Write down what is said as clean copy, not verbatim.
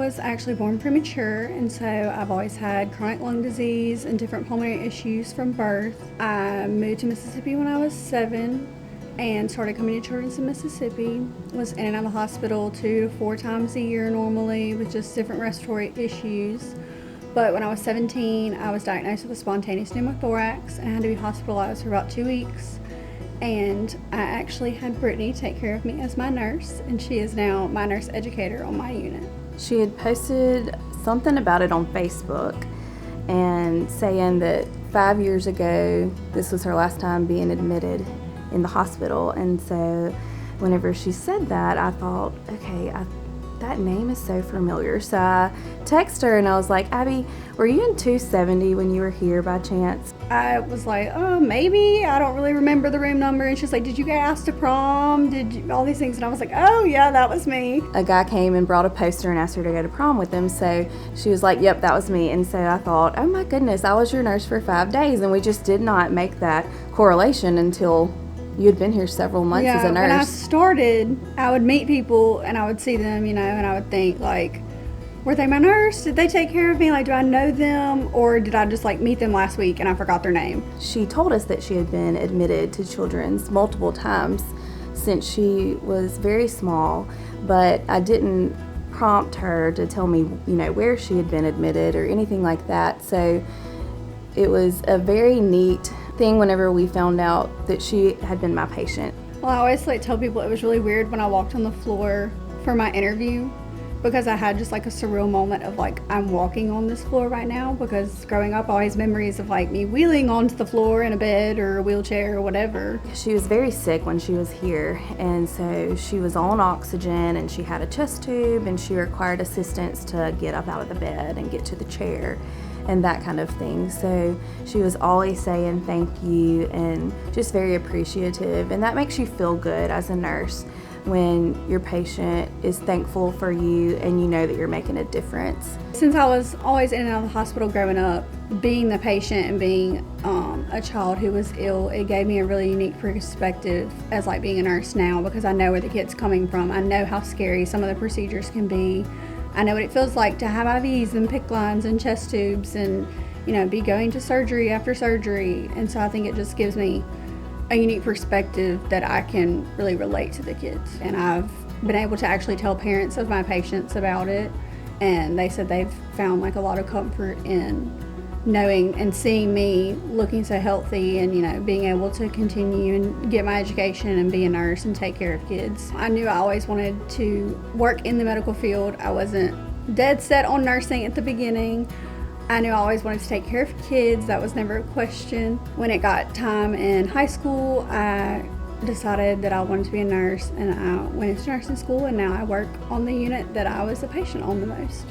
was actually born premature, and so I've always had chronic lung disease and different pulmonary issues from birth. I moved to Mississippi when I was 7 and started coming to Children's in Mississippi. Was in and out of the hospital 2 to 4 times a year normally with just different respiratory issues. But when I was 17, I was diagnosed with a spontaneous pneumothorax and I had to be hospitalized for about 2 weeks. And I actually had Brittany take care of me as my nurse, and she is now my nurse educator on my unit. She had posted something about it on Facebook and saying that 5 years ago, this was her last time being admitted in the hospital. And so whenever she said that, I thought, okay, that name is so familiar. So I texted her and I was like, Abby, were you in 270 when you were here by chance? I was like, oh, maybe. I don't really remember the room number. And she's like, did you get asked to prom? Did you, all these things. And I was like, oh, yeah, that was me. A guy came and brought a poster and asked her to go to prom with him. So she was like, yep, that was me. And so I thought, oh my goodness, I was your nurse for 5 days. And we just did not make that correlation until you had been here several months as a nurse. When I started, I would meet people and I would see them, and I would think, like, were they my nurse? Did they take care of me? Like, do I know them? Or did I just, meet them last week and I forgot their name? She told us that she had been admitted to Children's multiple times since she was very small, but I didn't prompt her to tell me, where she had been admitted or anything like that. So it was a very neat thing whenever we found out that she had been my patient. Well, I always tell people it was really weird when I walked on the floor for my interview, because I had just a surreal moment of I'm walking on this floor right now, because growing up I always memories of me wheeling onto the floor in a bed or a wheelchair or whatever. She was very sick when she was here, and so she was on oxygen and she had a chest tube and she required assistance to get up out of the bed and get to the chair and that kind of thing. So she was always saying thank you and just very appreciative, and that makes you feel good as a nurse when your patient is thankful for you and you know that you're making a difference. Since I was always in and out of the hospital growing up, being the patient and being a child who was ill, it gave me a really unique perspective as being a nurse now, because I know where the kid's coming from. I know how scary some of the procedures can be. I know what it feels like to have IVs and PICC lines and chest tubes and, be going to surgery after surgery. And so I think it just gives me a unique perspective that I can really relate to the kids. And I've been able to actually tell parents of my patients about it, and they said they've found a lot of comfort in knowing and seeing me looking so healthy and, being able to continue and get my education and be a nurse and take care of kids. I knew I always wanted to work in the medical field. I wasn't dead set on nursing at the beginning. I knew I always wanted to take care of kids. That was never a question. When it got time in high school, I decided that I wanted to be a nurse, and I went into nursing school, and now I work on the unit that I was a patient on the most.